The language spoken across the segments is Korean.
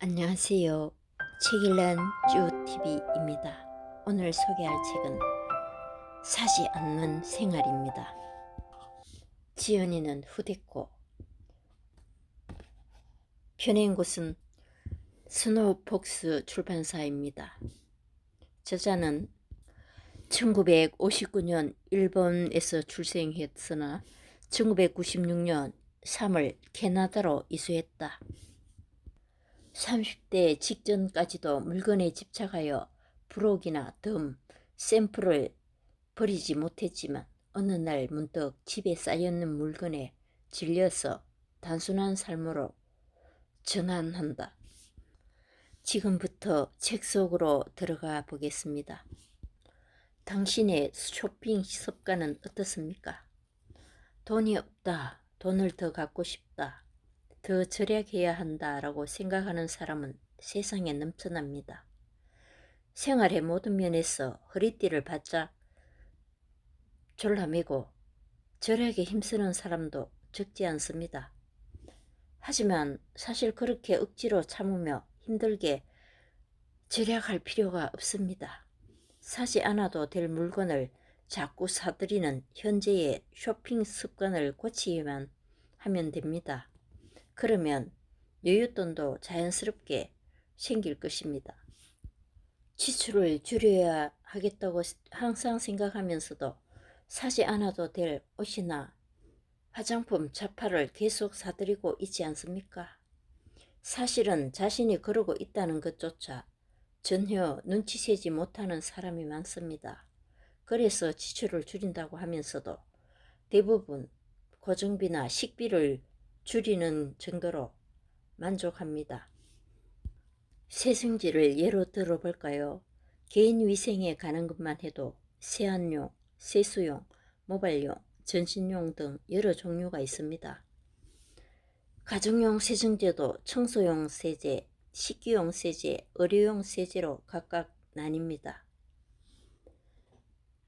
안녕하세요. 책 읽는 쭈TV입니다. 오늘 소개할 책은 사지 않는 생활입니다. 지연이는 후됐고 펴낸 곳은 스노우폭스 출판사입니다. 저자는 1959년 일본에서 출생했으나 1996년 3월 캐나다로 이주했다. 30대 직전까지도 물건에 집착하여 부록이나 덤, 샘플을 버리지 못했지만 어느 날 문득 집에 쌓여있는 물건에 질려서 단순한 삶으로 전환한다. 지금부터 책 속으로 들어가 보겠습니다. 당신의 쇼핑 습관은 어떻습니까? 돈이 없다, 돈을 더 갖고 싶다, 더 절약해야 한다라고 생각하는 사람은 세상에 넘쳐납니다. 생활의 모든 면에서 허리띠를 바짝 졸라매고 절약에 힘쓰는 사람도 적지 않습니다. 하지만 사실 그렇게 억지로 참으며 힘들게 절약할 필요가 없습니다. 사지 않아도 될 물건을 자꾸 사들이는 현재의 쇼핑 습관을 고치기만 하면 됩니다. 그러면 여윳돈도 자연스럽게 생길 것입니다. 지출을 줄여야 하겠다고 항상 생각하면서도 사지 않아도 될 옷이나 화장품, 자파를 계속 사들이고 있지 않습니까? 사실은 자신이 그러고 있다는 것조차 전혀 눈치채지 못하는 사람이 많습니다. 그래서 지출을 줄인다고 하면서도 대부분 고정비나 식비를 줄이는 정도로 만족합니다. 세정제를 예로 들어볼까요? 개인위생에 관한 것만 해도 세안용, 세수용, 모발용, 전신용 등 여러 종류가 있습니다. 가정용 세정제도 청소용 세제, 식기용 세제, 의료용 세제로 각각 나뉩니다.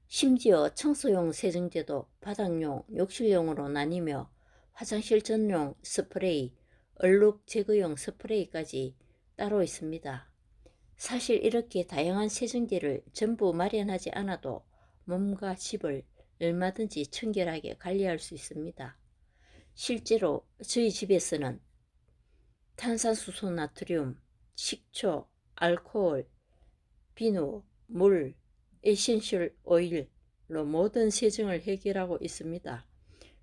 심지어 청소용 세정제도 바닥용, 욕실용으로 나뉘며 화장실 전용 스프레이, 얼룩 제거용 스프레이까지 따로 있습니다. 사실 이렇게 다양한 세정제를 전부 마련하지 않아도 몸과 집을 얼마든지 청결하게 관리할 수 있습니다. 실제로 저희 집에서는 탄산수소 나트륨, 식초, 알코올, 비누, 물, 에센셜 오일로 모든 세정을 해결하고 있습니다.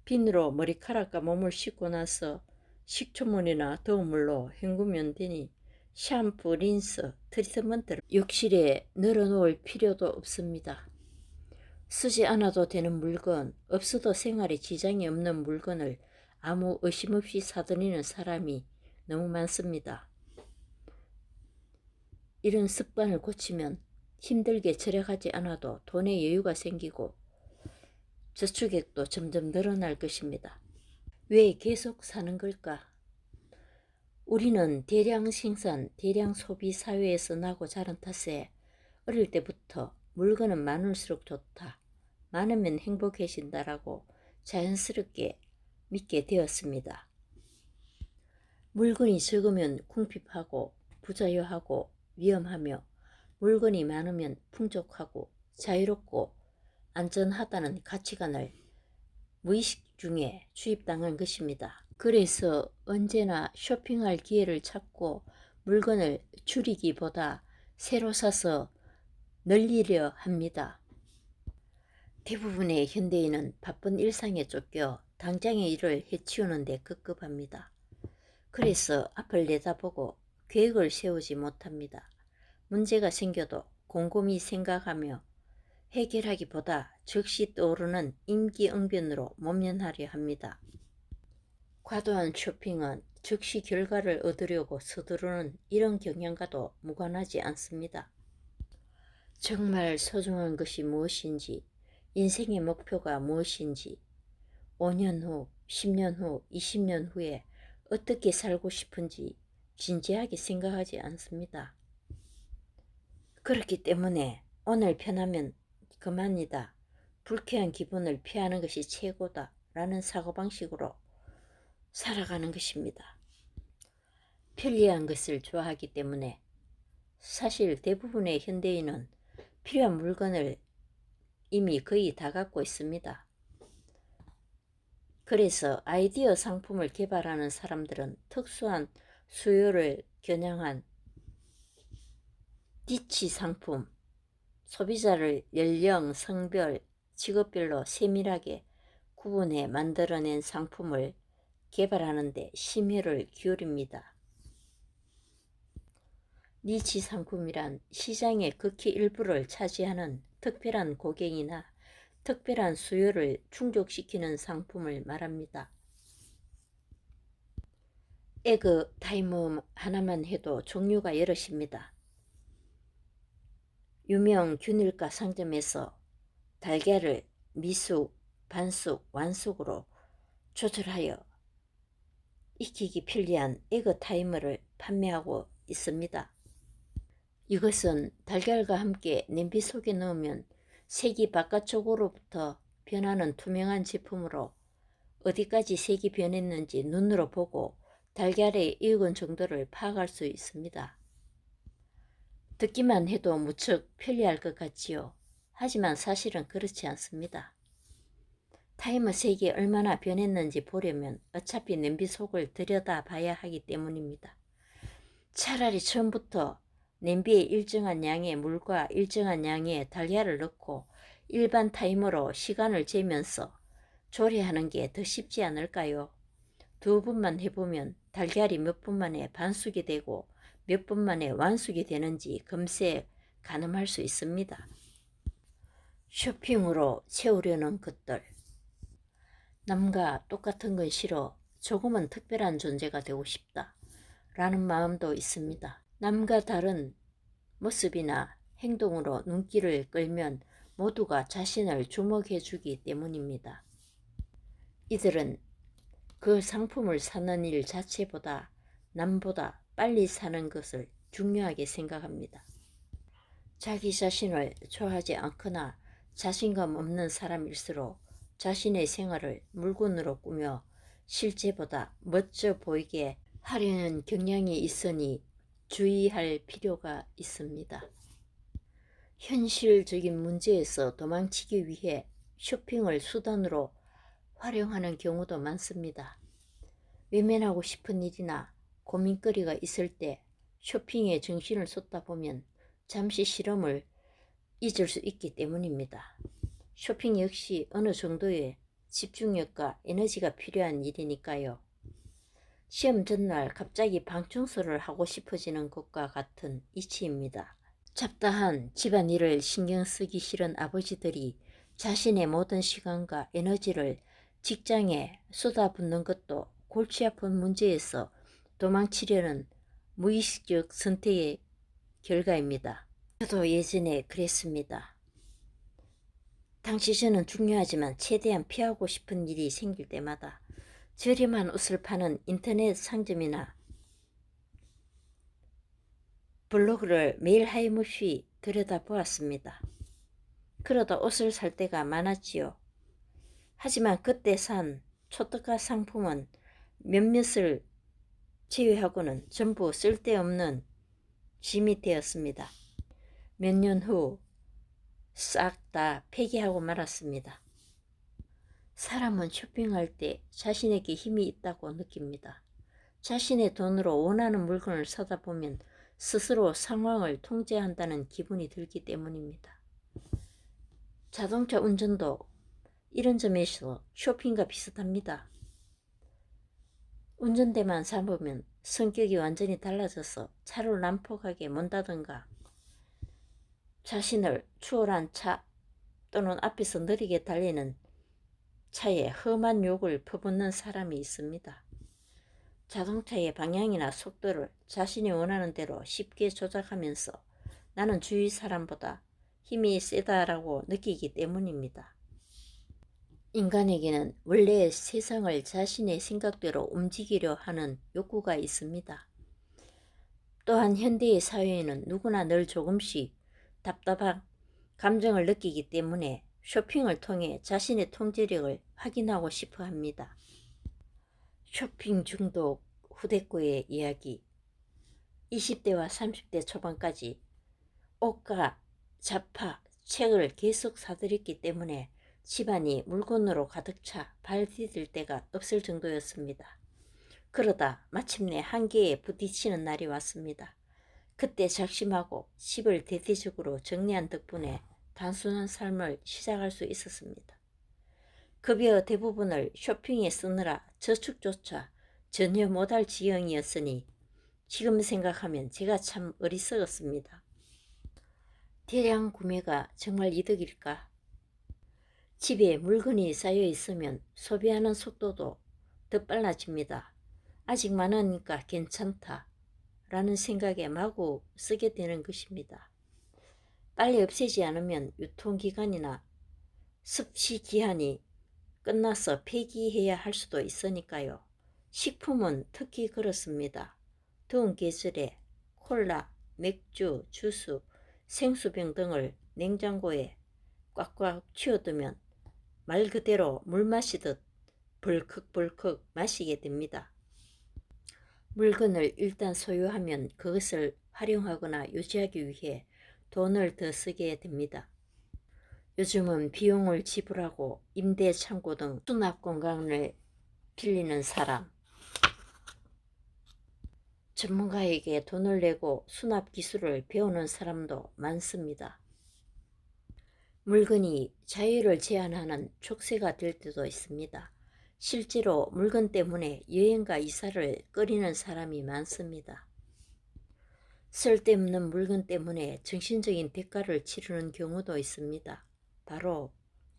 비누로 머리카락과 몸을 씻고 나서 식초물이나 더운 물로 헹구면 되니 샴푸, 린스, 트리트먼트를 욕실에 널어놓을 필요도 없습니다. 쓰지 않아도 되는 물건, 없어도 생활에 지장이 없는 물건을 아무 의심 없이 사들이는 사람이 너무 많습니다. 이런 습관을 고치면 힘들게 절약하지 않아도 돈의 여유가 생기고 저축액도 점점 늘어날 것입니다. 왜 계속 사는 걸까? 우리는 대량 생산, 대량 소비 사회에서 나고 자란 탓에 어릴 때부터 물건은 많을수록 좋다, 많으면 행복해진다라고 자연스럽게 믿게 되었습니다. 물건이 적으면 궁핍하고 부자유하고 위험하며 물건이 많으면 풍족하고 자유롭고 안전하다는 가치관을 무의식 중에 주입당한 것입니다. 그래서 언제나 쇼핑할 기회를 찾고 물건을 줄이기보다 새로 사서 늘리려 합니다. 대부분의 현대인은 바쁜 일상에 쫓겨 당장의 일을 해치우는 데 급급합니다. 그래서 앞을 내다보고 계획을 세우지 못합니다. 문제가 생겨도 곰곰이 생각하며 해결하기보다 즉시 떠오르는 임기응변으로 모면하려 합니다. 과도한 쇼핑은 즉시 결과를 얻으려고 서두르는 이런 경향과도 무관하지 않습니다. 정말 소중한 것이 무엇인지, 인생의 목표가 무엇인지, 5년 후, 10년 후, 20년 후에 어떻게 살고 싶은지 진지하게 생각하지 않습니다. 그렇기 때문에 오늘 편하면 그만이다, 불쾌한 기분을 피하는 것이 최고다 라는 사고방식으로 살아가는 것입니다. 편리한 것을 좋아하기 때문에 사실 대부분의 현대인은 필요한 물건을 이미 거의 다 갖고 있습니다. 그래서 아이디어 상품을 개발하는 사람들은 특수한 수요를 겨냥한 니치 상품, 소비자를 연령, 성별, 직업별로 세밀하게 구분해 만들어낸 상품을 개발하는 데 심혈을 기울입니다. 니치 상품이란 시장의 극히 일부를 차지하는 특별한 고객이나 특별한 수요를 충족시키는 상품을 말합니다. 에그 타이머 하나만 해도 종류가 여럿입니다. 유명 균일가 상점에서 달걀을 미숙, 반숙, 완숙으로 조절하여 익히기 편리한 에그 타이머를 판매하고 있습니다. 이것은 달걀과 함께 냄비 속에 넣으면 색이 바깥쪽으로부터 변하는 투명한 제품으로 어디까지 색이 변했는지 눈으로 보고 달걀의 익은 정도를 파악할 수 있습니다. 듣기만 해도 무척 편리할 것 같지요. 하지만 사실은 그렇지 않습니다. 타이머 색이 얼마나 변했는지 보려면 어차피 냄비 속을 들여다봐야 하기 때문입니다. 차라리 처음부터 냄비에 일정한 양의 물과 일정한 양의 달걀을 넣고 일반 타이머로 시간을 재면서 조리하는 게 더 쉽지 않을까요? 2번만 해보면 달걀이 몇 분 만에 반숙이 되고 몇 분 만에 완숙이 되는지 금세 가늠할 수 있습니다. 쇼핑으로 채우려는 것들. 남과 똑같은 건 싫어. 조금은 특별한 존재가 되고 싶다. 라는 마음도 있습니다. 남과 다른 모습이나 행동으로 눈길을 끌면 모두가 자신을 주목해 주기 때문입니다. 이들은 그 상품을 사는 일 자체보다 남보다 빨리 사는 것을 중요하게 생각합니다. 자기 자신을 좋아하지 않거나 자신감 없는 사람일수록 자신의 생활을 물건으로 꾸며 실제보다 멋져 보이게 하려는 경향이 있으니 주의할 필요가 있습니다. 현실적인 문제에서 도망치기 위해 쇼핑을 수단으로 활용하는 경우도 많습니다. 외면하고 싶은 일이나 고민거리가 있을 때 쇼핑에 정신을 쏟다 보면 잠시 실험을 잊을 수 있기 때문입니다. 쇼핑 역시 어느 정도의 집중력과 에너지가 필요한 일이니까요. 시험 전날 갑자기 방 청소를 하고 싶어지는 것과 같은 이치입니다. 잡다한 집안일을 신경 쓰기 싫은 아버지들이 자신의 모든 시간과 에너지를 직장에 쏟아붓는 것도 골치 아픈 문제에서 도망치려는 무의식적 선택의 결과입니다. 저도 예전에 그랬습니다. 당시 저는 중요하지만 최대한 피하고 싶은 일이 생길 때마다 저렴한 옷을 파는 인터넷 상점이나 블로그를 매일 하염없이 들여다보았습니다. 그러다 옷을 살 때가 많았지요. 하지만 그때 산 초특가 상품은 몇몇을 제외하고는 전부 쓸데없는 짐이 되었습니다. 몇 년 후 싹 다 폐기하고 말았습니다. 사람은 쇼핑할 때 자신에게 힘이 있다고 느낍니다. 자신의 돈으로 원하는 물건을 사다 보면 스스로 상황을 통제한다는 기분이 들기 때문입니다. 자동차 운전도 이런 점에서 쇼핑과 비슷합니다. 운전대만 잡으면 성격이 완전히 달라져서 차를 난폭하게 몬다든가 자신을 추월한 차 또는 앞에서 느리게 달리는 차에 험한 욕을 퍼붓는 사람이 있습니다. 자동차의 방향이나 속도를 자신이 원하는 대로 쉽게 조작하면서 나는 주위 사람보다 힘이 세다라고 느끼기 때문입니다. 인간에게는 원래 세상을 자신의 생각대로 움직이려 하는 욕구가 있습니다. 또한 현대의 사회에는 누구나 늘 조금씩 답답한 감정을 느끼기 때문에 쇼핑을 통해 자신의 통제력을 확인하고 싶어 합니다. 쇼핑 중독 후대꾸의 이야기. 20대와 30대 초반까지 옷과 잡화, 책을 계속 사들였기 때문에 집안이 물건으로 가득 차 발 디딜 데가 없을 정도였습니다. 그러다 마침내 한계에 부딪히는 날이 왔습니다. 그때 작심하고 집을 대대적으로 정리한 덕분에 단순한 삶을 시작할 수 있었습니다. 급여 대부분을 쇼핑에 쓰느라 저축조차 전혀 못할 지경이었으니 지금 생각하면 제가 참 어리석었습니다. 대량 구매가 정말 이득일까? 집에 물건이 쌓여 있으면 소비하는 속도도 더 빨라집니다. 아직 많으니까 괜찮다 라는 생각에 마구 쓰게 되는 것입니다. 빨리 없애지 않으면 유통기간이나 습시기한이 끝나서 폐기해야 할 수도 있으니까요. 식품은 특히 그렇습니다. 더운 계절에 콜라, 맥주, 주스, 생수병 등을 냉장고에 꽉꽉 채워두면 말 그대로 물 마시듯 벌컥벌컥 마시게 됩니다. 물건을 일단 소유하면 그것을 활용하거나 유지하기 위해 돈을 더 쓰게 됩니다. 요즘은 비용을 지불하고 임대 창고 등 수납 공간을 빌리는 사람, 전문가에게 돈을 내고 수납 기술을 배우는 사람도 많습니다. 물건이 자유를 제한하는 촉새가 될 때도 있습니다. 실제로 물건 때문에 여행과 이사를 꺼리는 사람이 많습니다. 쓸데없는 물건 때문에 정신적인 대가를 치르는 경우도 있습니다. 바로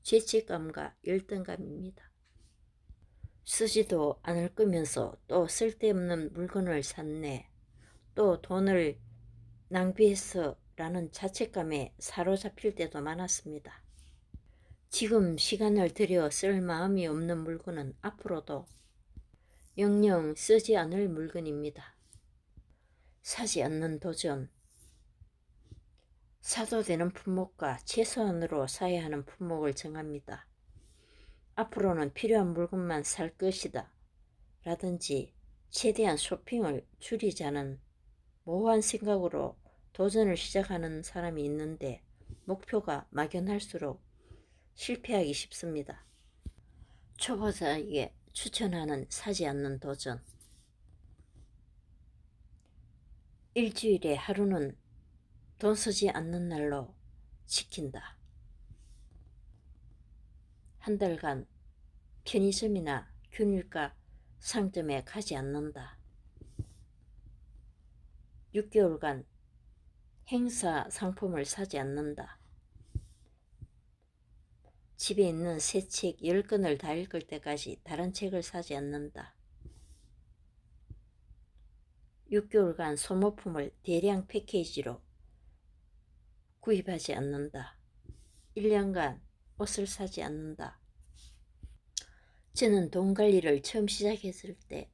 죄책감과 열등감입니다. 쓰지도 않을 거면서 또 쓸데없는 물건을 샀네, 또 돈을 낭비했어 라는 자책감에 사로잡힐 때도 많았습니다. 지금 시간을 들여 쓸 마음이 없는 물건은 앞으로도 영영 쓰지 않을 물건입니다. 사지 않는 도전. 사도 되는 품목과 최소한으로 사야 하는 품목을 정합니다. 앞으로는 필요한 물건만 살 것이다 라든지 최대한 쇼핑을 줄이자는 모호한 생각으로 도전을 시작하는 사람이 있는데 목표가 막연할수록 실패하기 쉽습니다. 초보자에게 추천하는 사지 않는 도전. 일주일에 하루는 돈 쓰지 않는 날로 지킨다. 한 달간 편의점이나 균일가 상점에 가지 않는다. 6개월간 행사 상품을 사지 않는다. 집에 있는 새 책 10권을 다 읽을 때까지 다른 책을 사지 않는다. 6개월간 소모품을 대량 패키지로 구입하지 않는다. 1년간 옷을 사지 않는다. 저는 돈 관리를 처음 시작했을 때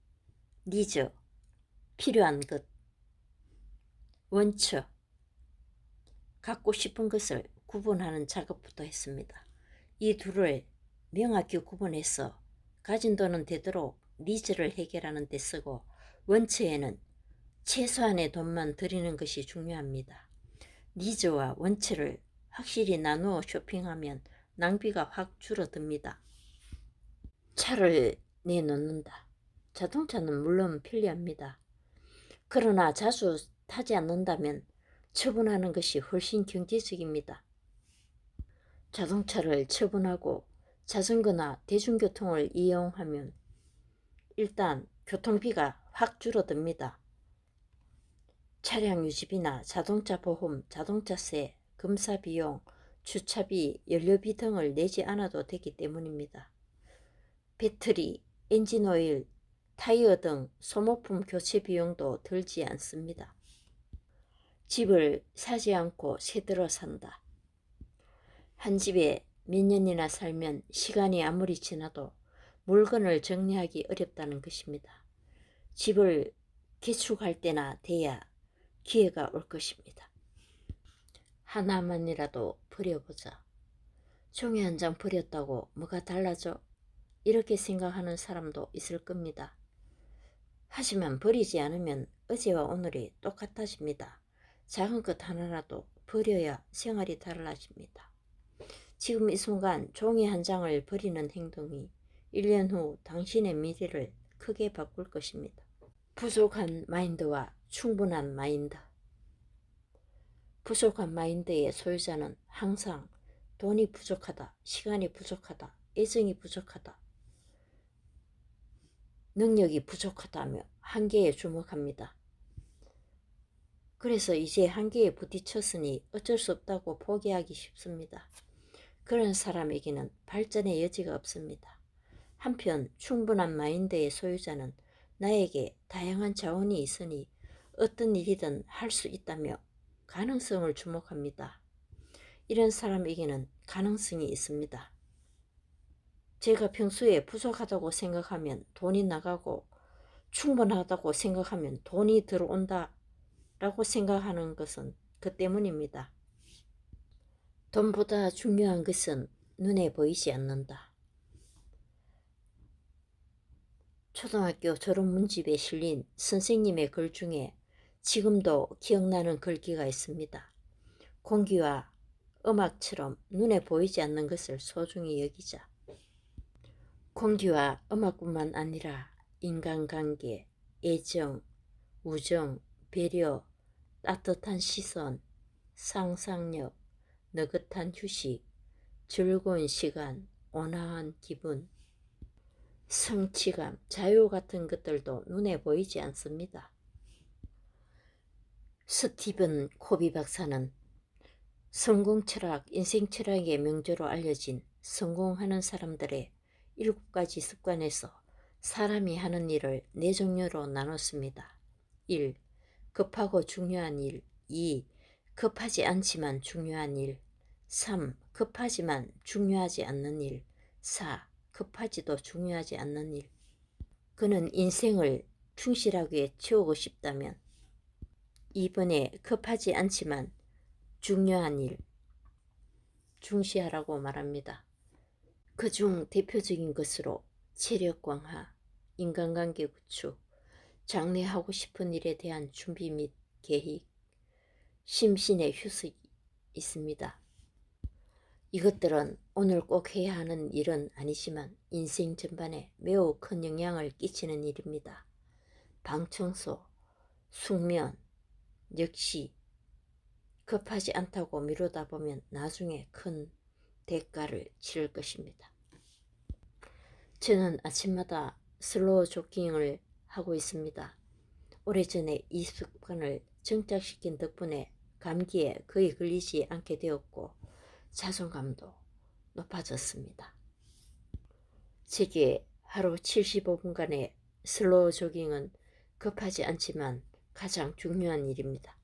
니즈, 필요한 것, 원처, 갖고 싶은 것을 구분하는 작업부터 했습니다. 이 둘을 명확히 구분해서 가진 돈은 되도록 니즈를 해결하는 데 쓰고 원처에는 최소한의 돈만 들이는 것이 중요합니다. 니즈와 원처를 확실히 나누어 쇼핑하면 낭비가 확 줄어듭니다. 차를 내놓는다. 자동차는 물론 편리합니다. 그러나 자주 타지 않는다면 처분하는 것이 훨씬 경제적입니다. 자동차를 처분하고 자전거나 대중교통을 이용하면 일단 교통비가 확 줄어듭니다. 차량 유지비나 자동차 보험, 자동차세, 검사 비용, 주차비, 연료비 등을 내지 않아도 되기 때문입니다. 배터리, 엔진오일, 타이어 등 소모품 교체 비용도 들지 않습니다. 집을 사지 않고 새 들어 산다. 한 집에 몇 년이나 살면 시간이 아무리 지나도 물건을 정리하기 어렵다는 것입니다. 집을 개축할 때나 돼야 기회가 올 것입니다. 하나만이라도 버려보자. 종이 한 장 버렸다고 뭐가 달라져? 이렇게 생각하는 사람도 있을 겁니다. 하지만 버리지 않으면 어제와 오늘이 똑같아집니다. 작은 것 하나라도 버려야 생활이 달라집니다. 지금 이 순간 종이 한 장을 버리는 행동이 1년 후 당신의 미래를 크게 바꿀 것입니다. 부족한 마인드와 충분한 마인드. 부족한 마인드의 소유자는 항상 돈이 부족하다, 시간이 부족하다, 애정이 부족하다, 능력이 부족하다며 한계에 주목합니다. 그래서 이제 한계에 부딪혔으니 어쩔 수 없다고 포기하기 쉽습니다. 그런 사람에게는 발전의 여지가 없습니다. 한편 충분한 마인드의 소유자는 나에게 다양한 자원이 있으니 어떤 일이든 할 수 있다며 가능성을 주목합니다. 이런 사람에게는 가능성이 있습니다. 제가 평소에 부족하다고 생각하면 돈이 나가고 충분하다고 생각하면 돈이 들어온다 라고 생각하는 것은 그 때문입니다. 돈보다 중요한 것은 눈에 보이지 않는다. 초등학교 졸업문집에 실린 선생님의 글 중에 지금도 기억나는 글귀가 있습니다. 공기와 음악처럼 눈에 보이지 않는 것을 소중히 여기자. 공기와 음악뿐만 아니라 인간관계, 애정, 우정, 배려, 따뜻한 시선, 상상력, 느긋한 휴식, 즐거운 시간, 온화한 기분, 성취감, 자유 같은 것들도 눈에 보이지 않습니다. 스티븐 코비 박사는 성공 철학, 인생 철학의 명제로 알려진 성공하는 사람들의 7가지 습관에서 사람이 하는 일을 4종류로 나눴습니다. 1. 급하고 중요한 일. 2. 급하지 않지만 중요한 일. 3. 급하지만 중요하지 않는 일. 4. 급하지도 중요하지 않는 일. 그는 인생을 충실하게 채우고 싶다면 이번에 급하지 않지만 중요한 일 중시하라고 말합니다. 그중 대표적인 것으로 체력 강화, 인간관계 구축, 장래하고 싶은 일에 대한 준비 및 계획, 심신의 휴식이 있습니다. 이것들은 오늘 꼭 해야 하는 일은 아니지만 인생 전반에 매우 큰 영향을 끼치는 일입니다. 방청소, 숙면 역시 급하지 않다고 미루다 보면 나중에 큰 대가를 치를 것입니다. 저는 아침마다 슬로우 조깅을 하고 있습니다. 오래전에 이 습관을 정착시킨 덕분에 감기에 거의 걸리지 않게 되었고 자존감도 높아졌습니다. 제게 하루 75분간의 슬로우 조깅은 급하지 않지만 가장 중요한 일입니다.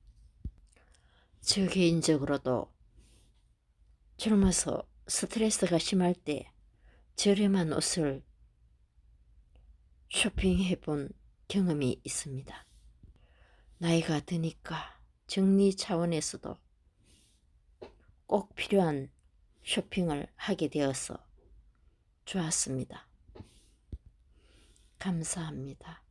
저 개인적으로도 젊어서 스트레스가 심할 때 저렴한 옷을 쇼핑해본 경험이 있습니다. 나이가 드니까 정리 차원에서도 꼭 필요한 쇼핑을 하게 되어서 좋았습니다. 감사합니다.